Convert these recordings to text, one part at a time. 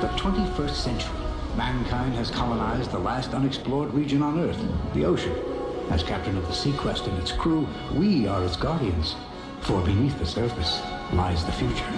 the 21st century, mankind has colonized the last unexplored region on Earth, the ocean. As captain of the SeaQuest and its crew, we are its guardians. For beneath the surface lies the future.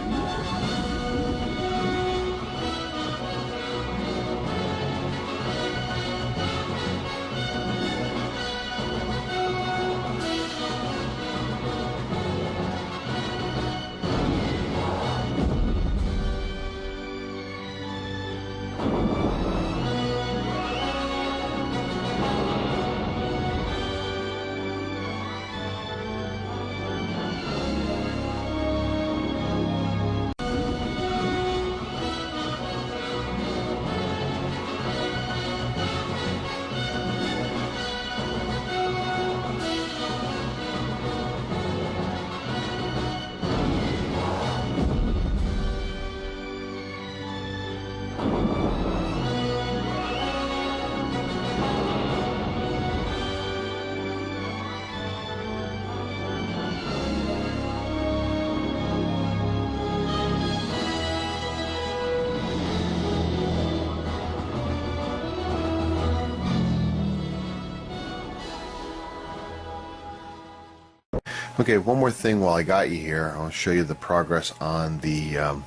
Okay, one more thing while I got you here. I'll show you the progress on the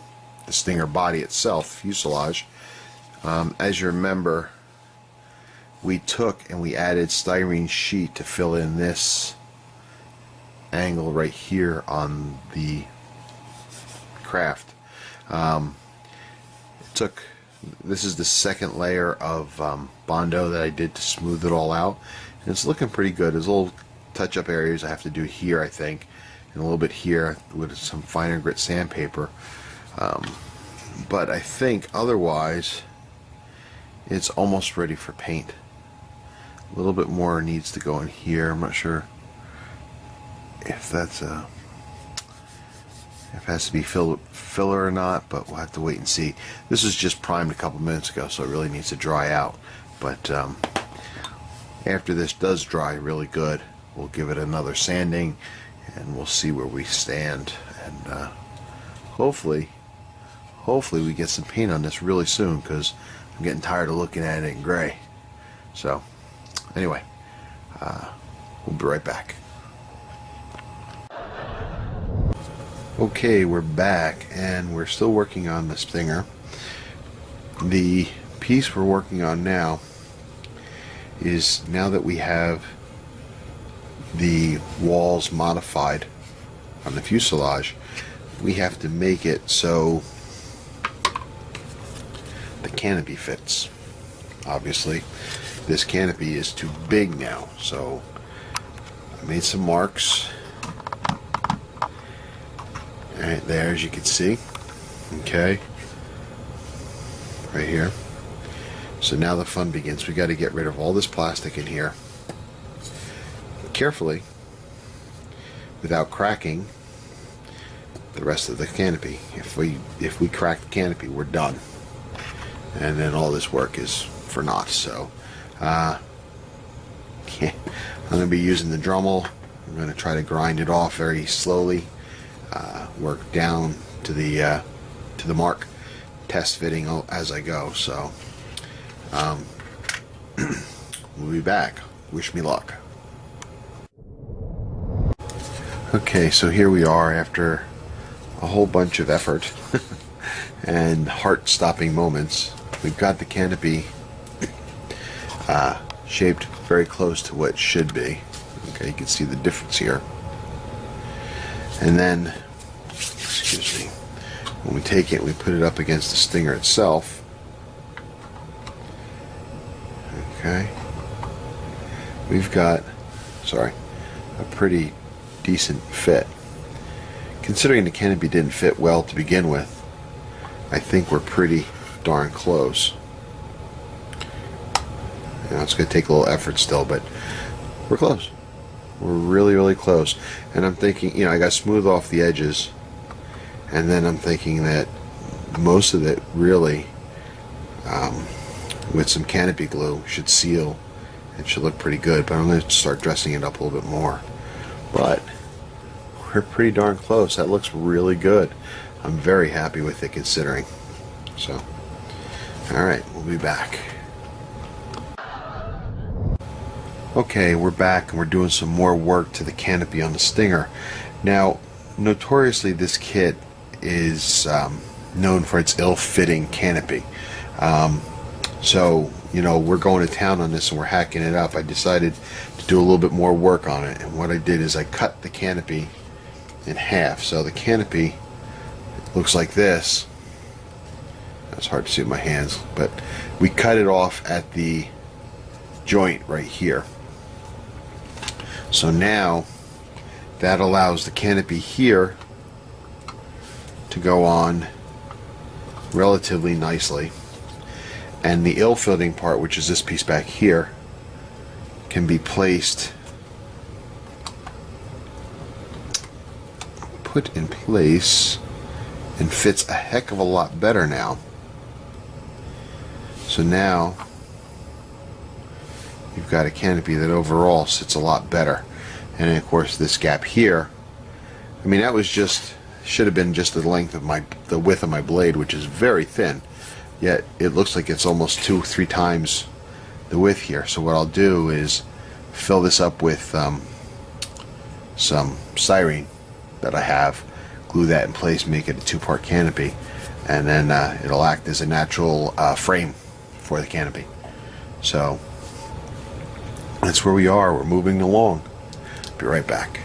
Stinger body itself, fuselage. As you remember, we took and we added styrene sheet to fill in this angle right here on the craft. This is the second layer of Bondo that I did to smooth it all out, and it's looking pretty good. There's little touch-up areas I have to do here, I think, and a little bit here with some finer grit sandpaper, but I think otherwise it's almost ready for paint. A little bit more needs to go in here. I'm not sure if that's if it has to be filler or not, but we'll have to wait and see. This was just primed a couple minutes ago, so it really needs to dry out, but after this does dry really good, we'll give it another sanding and we'll see where we stand, and hopefully we get some paint on this really soon, because I'm getting tired of looking at it in gray. So anyway, we'll be right back. Okay, we're back and we're still working on the Stinger. The piece we're working on now is, now that we have the walls modified on the fuselage, we have to make it so the canopy fits. Obviously this canopy is too big now, so I made some marks right there, as you can see. Okay, right here. So now the fun begins. We got to get rid of all this plastic in here carefully without cracking the rest of the canopy. If we crack the canopy, we're done, and then all this work is for naught. So I'm going to be using the Dremel. I'm going to try to grind it off very slowly, work down to the mark, test fitting as I go. So we'll be back. Wish me luck. Okay, so here we are after a whole bunch of effort and heart-stopping moments. We've got the canopy shaped very close to what it should be. Okay, you can see the difference here. And then, excuse me, when we take it, we put it up against the Stinger itself. Okay, we've got, sorry, a pretty decent fit. Considering the canopy didn't fit well to begin with, I think we're pretty darn close. You know, it's going to take a little effort still, but we're close. We're really, really close. And I'm thinking, you know, I got to smooth off the edges, and then I'm thinking that most of it really, with some canopy glue, should seal. It should look pretty good, but I'm going to start dressing it up a little bit more. But we're pretty darn close. That looks really good. I'm very happy with it, considering. So Alright, we'll be back. Okay, we're back and we're doing some more work to the canopy on the Stinger. Now, notoriously this kit is known for its ill-fitting canopy. So, you know, we're going to town on this and we're hacking it up. I decided to do a little bit more work on it, and what I did is I cut the canopy in half. So the canopy looks like this. It's hard to see with my hands, but we cut it off at the joint right here. So now that allows the canopy here to go on relatively nicely, and the ill-fitting part, which is this piece back here, can be put in place and fits a heck of a lot better now. So now you've got a canopy that overall sits a lot better. And of course this gap here, I mean, that was just, should have been just the length of the width of my blade, which is very thin, yet it looks like it's almost 2-3 times the width here. So what I'll do is fill this up with some styrene that I have, glue that in place, make it a 2-part canopy, and then it'll act as a natural frame for the canopy. So that's where we are. We're moving along. Be right back.